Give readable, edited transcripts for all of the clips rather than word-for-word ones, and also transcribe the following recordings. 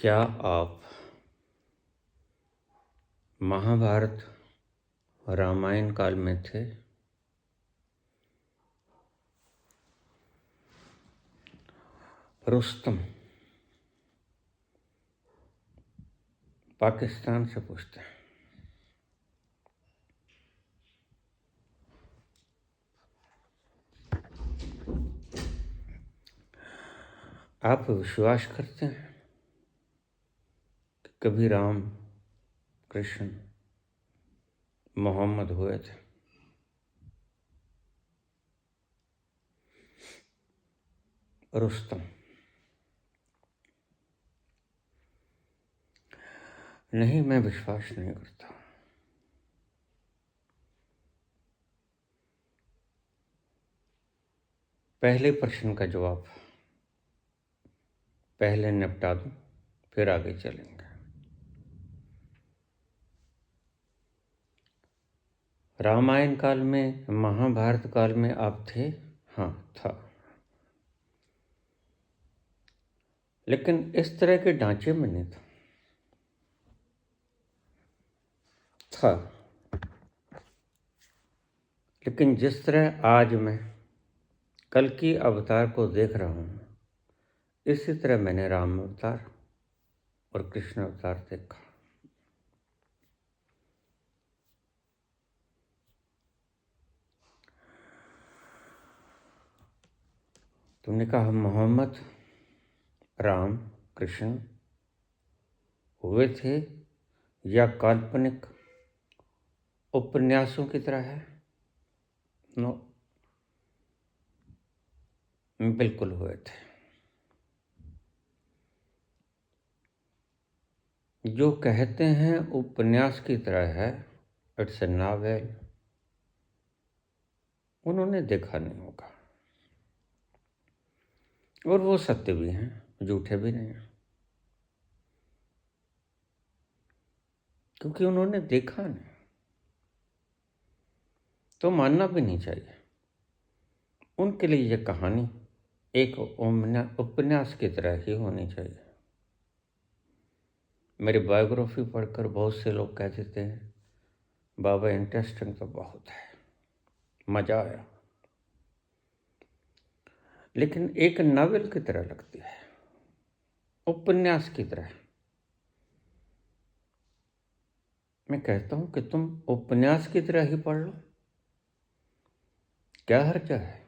क्या आप महाभारत रामायण काल में थे? रुस्तम पाकिस्तान से पूछते हैं। आप विश्वास करते हैं कि कभी राम कृष्ण मोहम्मद हुए थे? रुस्तम नहीं, मैं विश्वास नहीं करता। पहले प्रश्न का जवाब पहले निपटा दूं, फिर आगे चलेंगे। रामायण काल में, महाभारत काल में आप थे? हाँ, था। लेकिन इस तरह के ढांचे में नहीं था। लेकिन जिस तरह आज मैं कल की अवतार को देख रहा हूं, इसी तरह मैंने राम अवतार और कृष्ण अवतार देखा। तुमने कहा मोहम्मद राम कृष्ण हुए थे या काल्पनिक उपन्यासों की तरह है? नो, बिल्कुल हुए थे। जो कहते हैं उपन्यास की तरह है, इट्स ए नॉवेल, उन्होंने देखा नहीं होगा। और वो सत्य भी हैं, झूठे भी नहीं हैं, क्योंकि उन्होंने देखा नहीं। तो मानना भी नहीं चाहिए। उनके लिए ये कहानी एक उपन्यास की तरह ही होनी चाहिए। मेरी बायोग्राफी पढ़कर बहुत से लोग कह देते हैं, बाबा इंटरेस्टिंग तो बहुत है, मज़ा आया, लेकिन एक नावल की तरह लगती है, उपन्यास की तरह। मैं कहता हूं कि तुम उपन्यास की तरह ही पढ़ लो, क्या हर्जा है।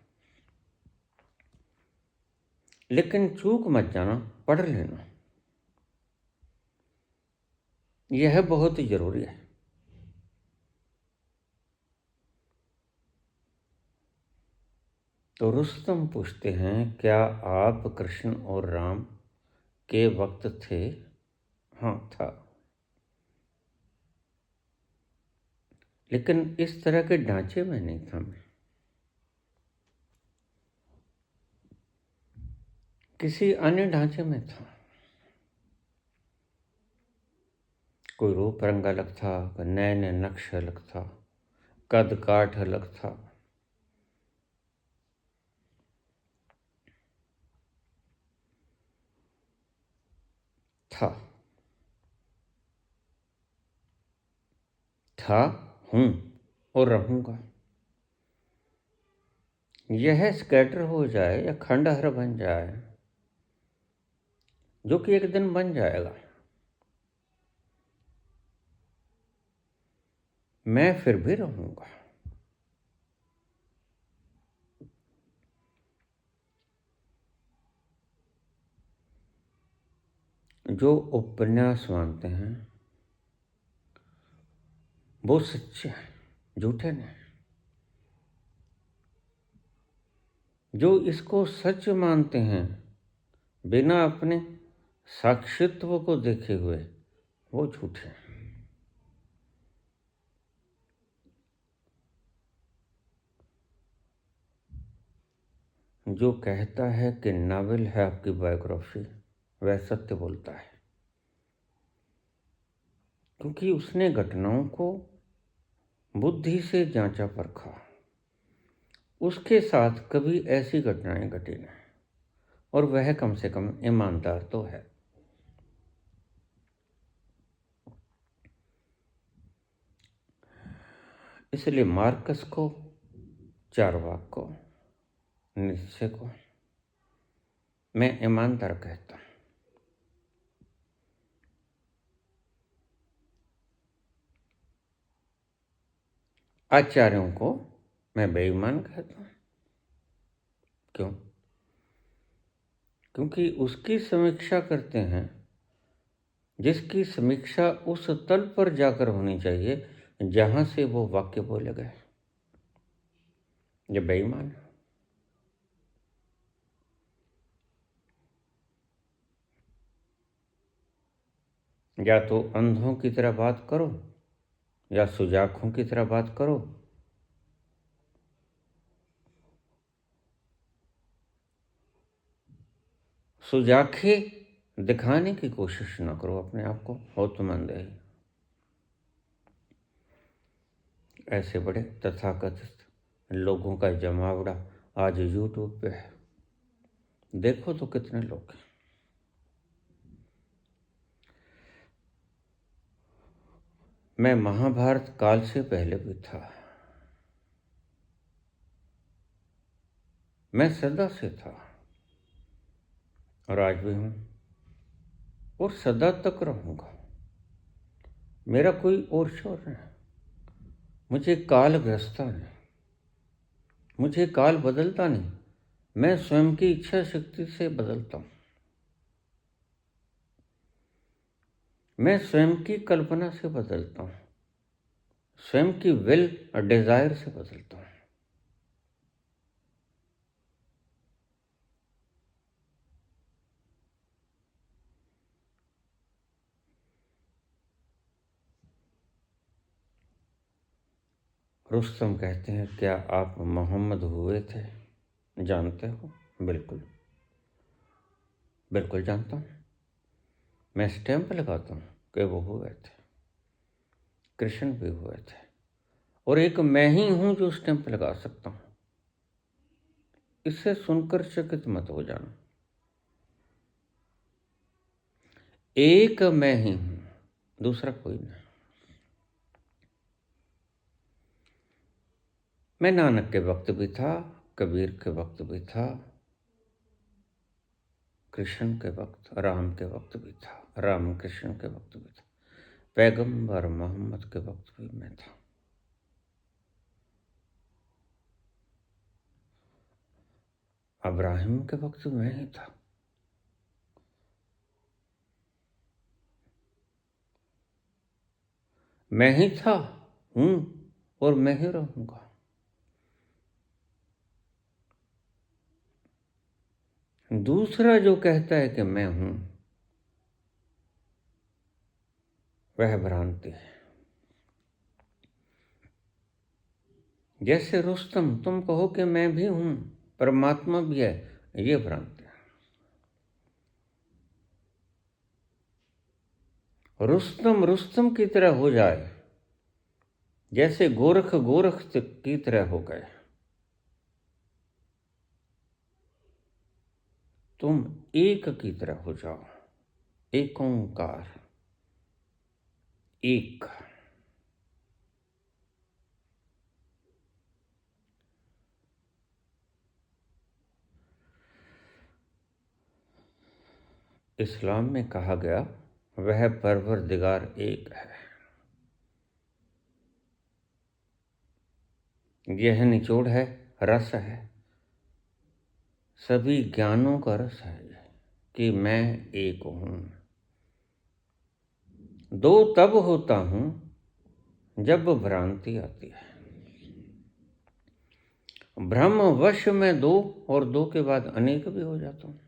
लेकिन चूक मत जाना, पढ़ लेना, यह बहुत ही जरूरी है। तो रुस्तम पूछते हैं, क्या आप कृष्ण और राम के वक्त थे? हाँ, था। लेकिन इस तरह के ढांचे में नहीं था। मैं किसी अन्य ढांचे में था। कोई रूप रंग अलग था, नए नए नक्श अलग था, कद काठ अलग था। था, था, हूं और रहूंगा। यह स्कैटर हो जाए या खंडहर बन जाए, जो कि एक दिन बन जाएगा, मैं फिर भी रहूंगा। जो उपन्यास मानते हैं वो सच्चे हैं, झूठे नहीं। जो इसको सच मानते हैं बिना अपने साक्षित्व को देखे हुए, वो झूठे हैं। जो कहता है कि नावल है आपकी बायोग्राफी, वह सत्य बोलता है, क्योंकि उसने घटनाओं को बुद्धि से जांचा परखा। उसके साथ कभी ऐसी घटनाएं घटी नहीं, और वह कम से कम ईमानदार तो है। इसलिए मार्कस को, चारवाक को, नीत्शे को मैं ईमानदार कहता हूं। आचार्यों को मैं बेईमान कहता हूं। क्यों? क्योंकि उसकी समीक्षा करते हैं जिसकी समीक्षा उस तल पर जाकर होनी चाहिए जहां से वो वाक्य बोले गए। ये बेईमान है। या तो अंधों की तरह बात करो या सुजाखों की तरह बात करो। सुजाखे दिखाने की कोशिश ना करो अपने आप को, हो तो मंदेही। ऐसे बड़े तथाकथित लोगों का जमावड़ा आज यूट्यूब पे है, देखो तो कितने लोग हैं। मैं महाभारत काल से पहले भी था, मैं सदा से था और आज भी हूं और सदा तक रहूंगा। मेरा कोई और शोर नहीं, मुझे काल ग्रस्ता नहीं, मुझे काल बदलता नहीं, मैं स्वयं की इच्छा शक्ति से बदलता हूं। मैं स्वयं की कल्पना से बदलता हूं, स्वयं की विल और डिजायर से बदलता हूं। रुस्तम कहते हैं, क्या आप मोहम्मद हुए थे? जानते हो? बिल्कुल बिल्कुल जानता हूं। मैं स्टैंप लगाता हूं कि वो हुए थे। कृष्ण भी हुए थे और एक मैं ही हूं जो स्टैंप लगा सकता हूं। इससे सुनकर चकित मत हो जाना। एक मैं ही हूं, दूसरा कोई नहीं। मैं नानक के वक्त भी था, कबीर के वक्त भी था, कृष्ण के वक्त, राम के वक्त भी था, राम कृष्ण के वक्त भी था, पैगंबर मोहम्मद के वक्त भी मैं था। अब्राहिम के वक्त मैं ही था। मैं ही था, हूं और मैं ही रहूंगा। दूसरा जो कहता है कि मैं हूं, वह भ्रांति है। जैसे रुस्तम तुम कहो कि मैं भी हूं, परमात्मा भी है, ये भ्रांति है। रुस्तम रुस्तम की तरह हो जाए, जैसे गोरख गोरख की तरह हो गए। तुम एक की तरह हो जाओ, एक ओंकार, एक। इस्लाम में कहा गया वह परवरदिगार एक है। यह निचोड़ है, रस है, सभी ज्ञानों का रस है कि मैं एक हूं। दो तब होता हूं जब भ्रांति आती है। भ्रम वश में दो और दो के बाद अनेक भी हो जाता हूं।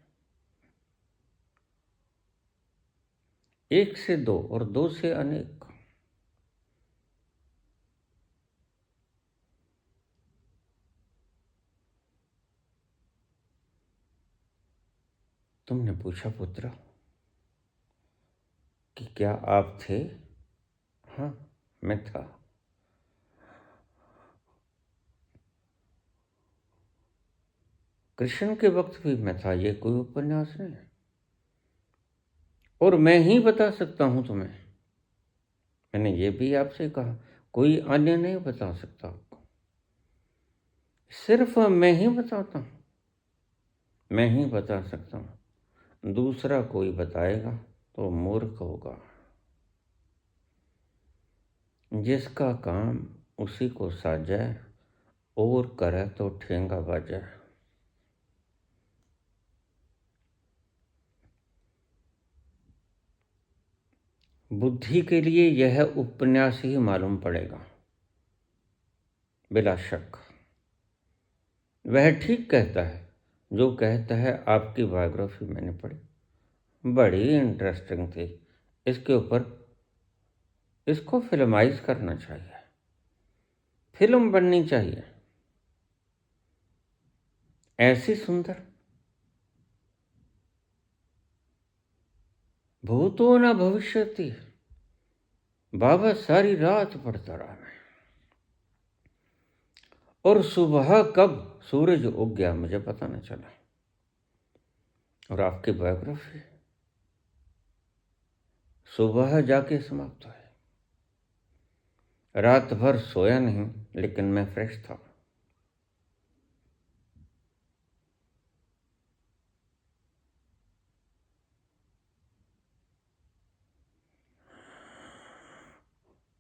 एक से दो और दो से अनेक। तुमने पूछा पुत्र कि क्या आप थे? हाँ, मैं था। कृष्ण के वक्त भी मैं था, ये कोई उपन्यास नहीं है। और मैं ही बता सकता हूं तुम्हें। मैंने ये भी आपसे कहा, कोई अन्य नहीं बता सकता आपको, सिर्फ मैं ही बताता हूँ, मैं ही बता सकता हूँ। दूसरा कोई बताएगा तो मूर्ख होगा। जिसका काम उसी को साजे और करे तो ठेंगा बाजे। बुद्धि के लिए यह उपन्यास ही मालूम पड़ेगा, बिला शक। वह ठीक कहता है जो कहता है आपकी बायोग्राफी मैंने पढ़ी, बड़ी इंटरेस्टिंग थी, इसके ऊपर इसको फिल्माइज करना चाहिए, फिल्म बननी चाहिए। ऐसी सुंदर, भूतो न भविष्यति। बाबा सारी रात पढ़ता रहा मैं, और सुबह कब सूरज उग गया मुझे पता न चला। और आपकी बायोग्राफी सुबह जाके समाप्त हुई। रात भर सोया नहीं, लेकिन मैं फ्रेश था।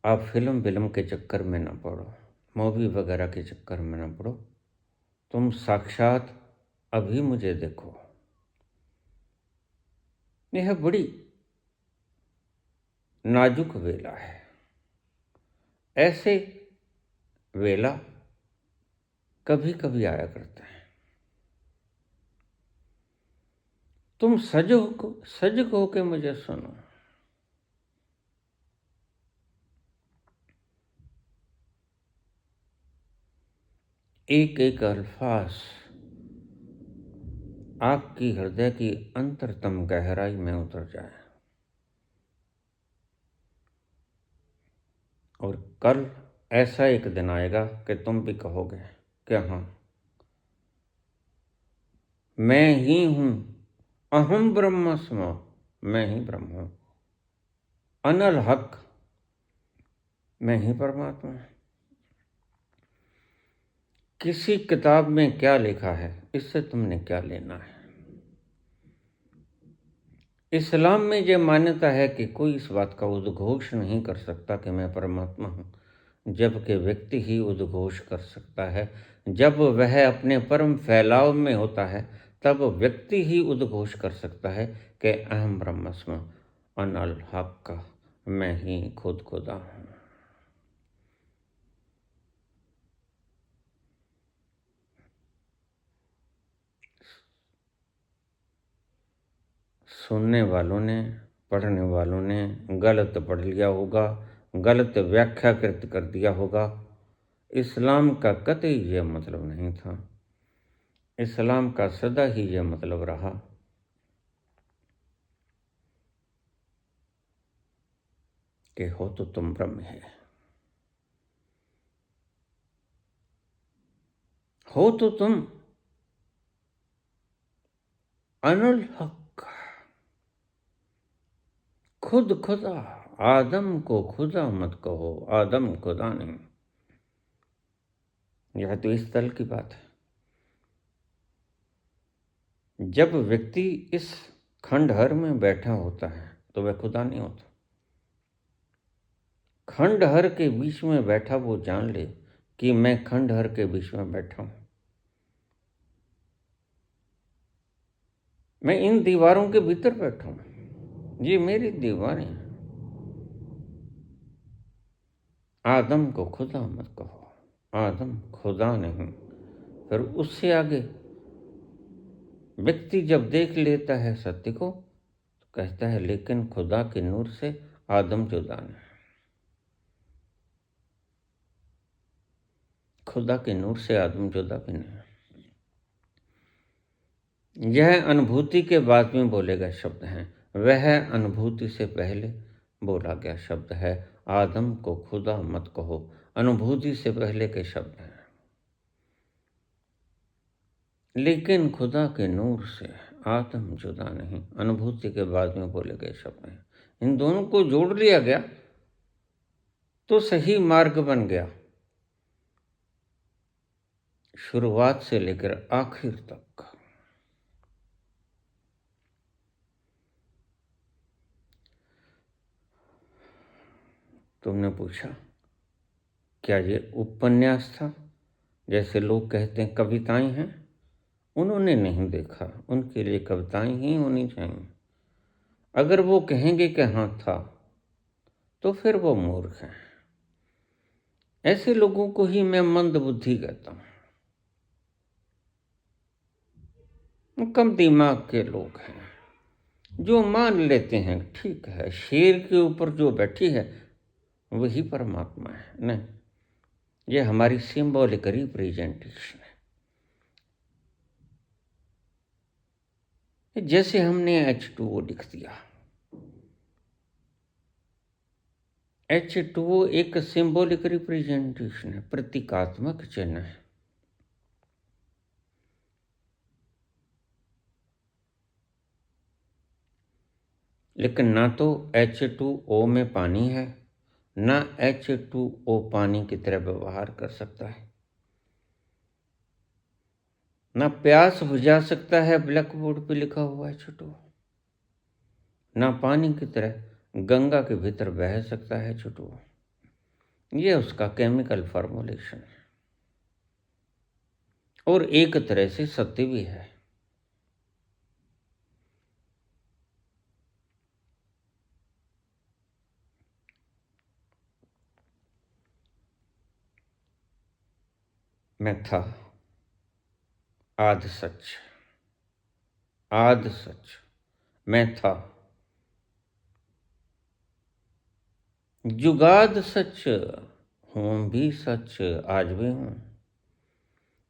आप फिल्म के चक्कर में ना पड़ो, मूवी वगैरह के चक्कर में ना पड़ो। तुम साक्षात अभी मुझे देखो। यह बड़ी नाजुक वेला है। ऐसे वेला कभी कभी आया करते हैं। तुम सजग हो के मुझे सुनो। एक एक अल्फाज आपकी हृदय की अंतरतम गहराई में उतर जाए। और कल ऐसा एक दिन आएगा कि तुम भी कहोगे कि हाँ, मैं ही हूं, अहम ब्रह्मस्म, मैं ही ब्रह्म हूं, अनल हक, मैं ही परमात्मा। किसी किताब में क्या लिखा है इससे तुमने क्या लेना है। इस्लाम में यह मान्यता है कि कोई इस बात का उद्घोष नहीं कर सकता कि मैं परमात्मा हूँ, जबकि व्यक्ति ही उद्घोष कर सकता है। जब वह अपने परम फैलाव में होता है तब व्यक्ति ही उद्घोष कर सकता है कि अहम ब्रह्मस्म अनल हक का, मैं ही खुद खुदा हूँ। सुनने वालों ने, पढ़ने वालों ने गलत पढ़ लिया होगा, गलत व्याख्याकृत कर दिया होगा। इस्लाम का कतई यह मतलब नहीं था। इस्लाम का सदा ही यह मतलब रहा कि हो तो तुम ब्रह्म है, हो तो तुम अनल हक, खुद खुदा। आदम को खुदा मत कहो, आदम खुदा नहीं। यह तो इस तल की बात है। जब व्यक्ति इस खंडहर में बैठा होता है तो वह खुदा नहीं होता। खंडहर के बीच में बैठा वो जान ले कि मैं खंडहर के बीच में बैठा हूं, मैं इन दीवारों के भीतर बैठा हूं, ये मेरी दीवारें हैं। आदम को खुदा मत कहो, आदम खुदा नहीं। फिर उससे आगे व्यक्ति जब देख लेता है सत्य को तो कहता है लेकिन खुदा के नूर से आदम जुदा नहीं। खुदा के नूर से आदम जुदा भी नहीं। यह अनुभूति के बाद में बोले गए शब्द हैं, वह अनुभूति से पहले बोला गया शब्द है। आदम को खुदा मत कहो, अनुभूति से पहले के शब्द हैं। लेकिन खुदा के नूर से आदम जुदा नहीं, अनुभूति के बाद में बोले गए शब्द हैं। इन दोनों को जोड़ लिया गया तो सही मार्ग बन गया, शुरुआत से लेकर आखिर तक। तुमने पूछा क्या ये उपन्यास था, जैसे लोग कहते हैं कविताएं हैं। उन्होंने नहीं देखा, उनके लिए कविताएं ही होनी चाहिए। अगर वो कहेंगे कि हाँ था, तो फिर वो मूर्ख हैं। ऐसे लोगों को ही मैं मंदबुद्धि कहता हूँ। कम दिमाग के लोग हैं जो मान लेते हैं ठीक है, शेर के ऊपर जो बैठी है वही परमात्मा है। नहीं, ये हमारी सिंबॉलिक रिप्रेजेंटेशन है। जैसे हमने H2O लिख दिया। H2O एक सिंबॉलिक रिप्रेजेंटेशन है, प्रतीकात्मक चिन्ह है। लेकिन ना तो H2O में पानी है, ना H2O पानी की तरह व्यवहार कर सकता है, ना प्यास बुझा सकता है ब्लैक बोर्ड पे लिखा हुआ H2O, ना पानी की तरह गंगा के भीतर बह सकता है H2O। ये उसका केमिकल फॉर्मूलेशन है और एक तरह से सत्य भी है। मैं था आद सच, आद सच मैं था, जुगाद सच हूँ भी सच आज भी हूँ,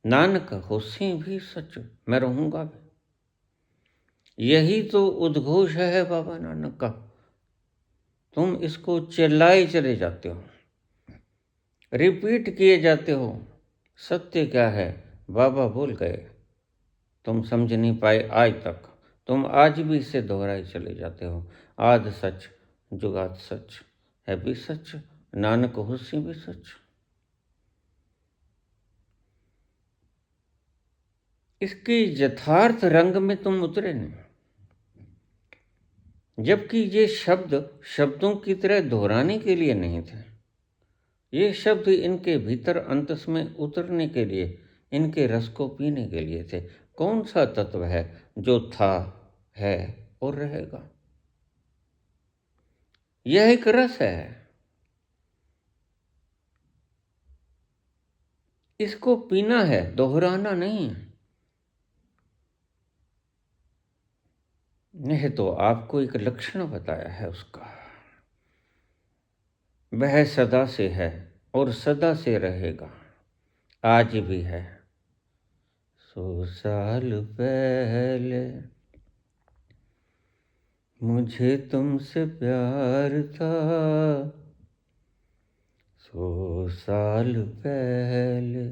नानक होसी भी सच मैं रहूंगा भी। यही तो उद्घोष है बाबा नानक का। तुम इसको चिल्लाए चले जाते हो, रिपीट किए जाते हो। सत्य क्या है बाबा बोल गए, तुम समझ नहीं पाए आज तक। तुम आज भी इसे दोहराए चले जाते हो। आद सच, जुगाद सच है भी सच, नानक होसी भी सच। इसके यथार्थ रंग में तुम उतरे नहीं। जबकि ये शब्द शब्दों की तरह दोहराने के लिए नहीं थे। ये शब्द इनके भीतर अंतस में उतरने के लिए, इनके रस को पीने के लिए थे। कौन सा तत्व है जो था, है और रहेगा? यह एक रस है। इसको पीना है, दोहराना नहीं। नहीं तो आपको एक लक्षण बताया है उसका। वह सदा से है और सदा से रहेगा, आज भी है। 100 साल पहले मुझे तुमसे प्यार था, 100 साल पहले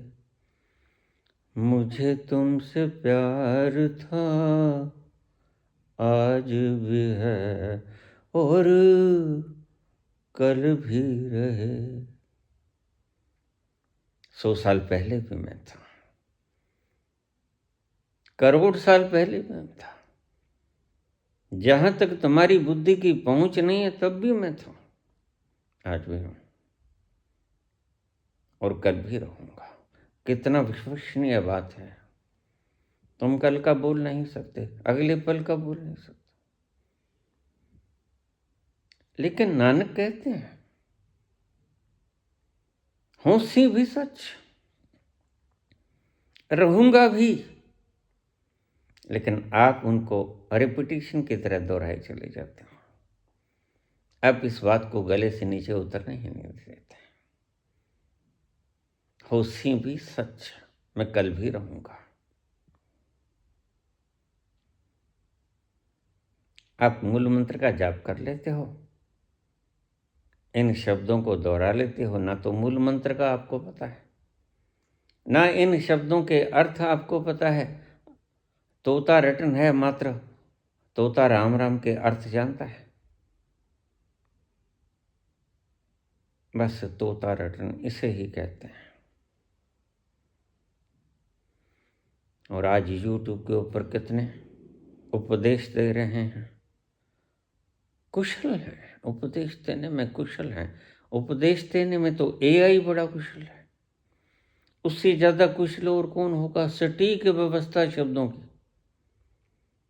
मुझे तुमसे प्यार था, आज भी है और कल भी रहे। 100 साल पहले भी मैं था, करोड़ साल पहले भी मैं था। जहां तक तुम्हारी बुद्धि की पहुंच नहीं है तब भी मैं था, आज भी हूं और कल भी रहूंगा। कितना विश्वसनीय बात है। तुम कल का बोल नहीं सकते, अगले पल का बोल नहीं सकते, लेकिन नानक कहते हैं होसी भी सच, रहूंगा भी। लेकिन आप उनको रिपीटिशन की तरह दोहराए चले जाते हो। आप इस बात को गले से नीचे उतरने ही नहीं देते। होसी भी सच, मैं कल भी रहूंगा। आप मूल मंत्र का जाप कर लेते हो, इन शब्दों को दोहरा लेते हो। ना तो मूल मंत्र का आपको पता है, ना इन शब्दों के अर्थ आपको पता है। तोता रटन है मात्र, तोता राम राम के अर्थ जानता है। बस तोता रटन इसे ही कहते हैं। और आज यूट्यूब के ऊपर कितने उपदेश दे रहे हैं, कुशल हैं, उपदेश देने में कुशल हैं। उपदेश देने में तो एआई बड़ा कुशल है, उससे ज़्यादा कुशल और कौन होगा। सटीक व्यवस्था शब्दों की,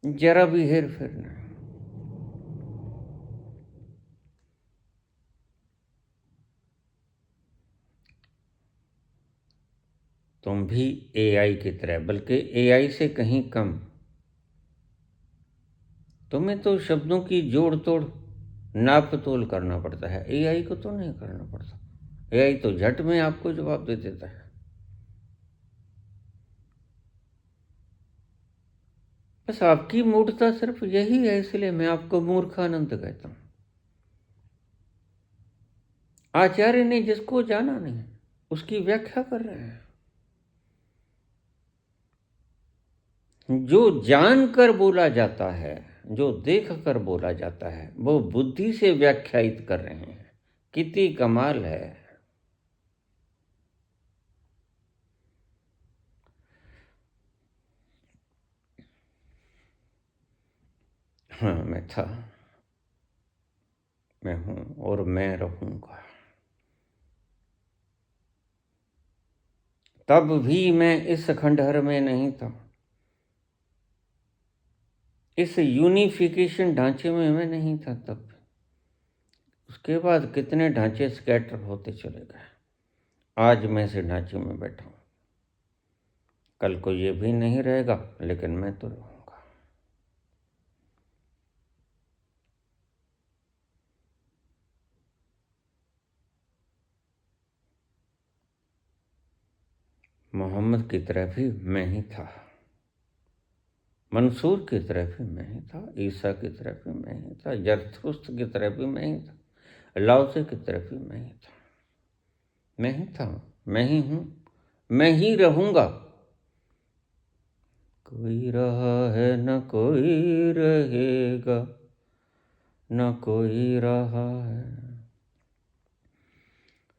जरा भी हेर फेर नहीं। तुम भी एआई की तरह, बल्कि एआई से कहीं कम। तुम्हें तो शब्दों की जोड़ तोड़ नाप तोल करना पड़ता है, एआई को तो नहीं करना पड़ता। एआई तो झट में आपको जवाब दे देता है। बस आपकी मूर्खता सिर्फ यही है, इसलिए मैं आपको मूर्खानंद कहता हूं। आचार्य ने जिसको जाना नहीं उसकी व्याख्या कर रहे हैं। जो जानकर बोला जाता है, जो देख कर बोला जाता है, वो बुद्धि से व्याख्यायित कर रहे हैं। कितनी कमाल है। हाँ, मैं था, मैं हूं और मैं रहूंगा। तब भी मैं इस खंडहर में नहीं था, इस यूनिफिकेशन ढांचे में मैं नहीं था तब। उसके बाद कितने ढांचे स्कैटर होते चले गए। आज मैं इस ढांचे में बैठा हूं, कल को ये भी नहीं रहेगा, लेकिन मैं तो रहूंगा। मोहम्मद की तरह भी मैं ही था, मंसूर की तरह भी मैं ही था, ईसा की तरह भी मैं ही था, जरथुस्त की तरह भी मैं ही था, लाओसे की तरह भी मैं ही था। मैं ही था, मैं ही हूं, मैं ही रहूंगा। कोई रहा है न कोई रहेगा, न कोई रहा है,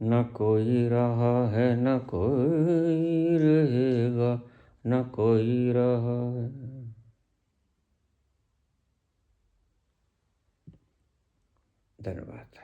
न कोई रहा है, न कोई रहेगा, न कोई रहा है। धन्यवाद।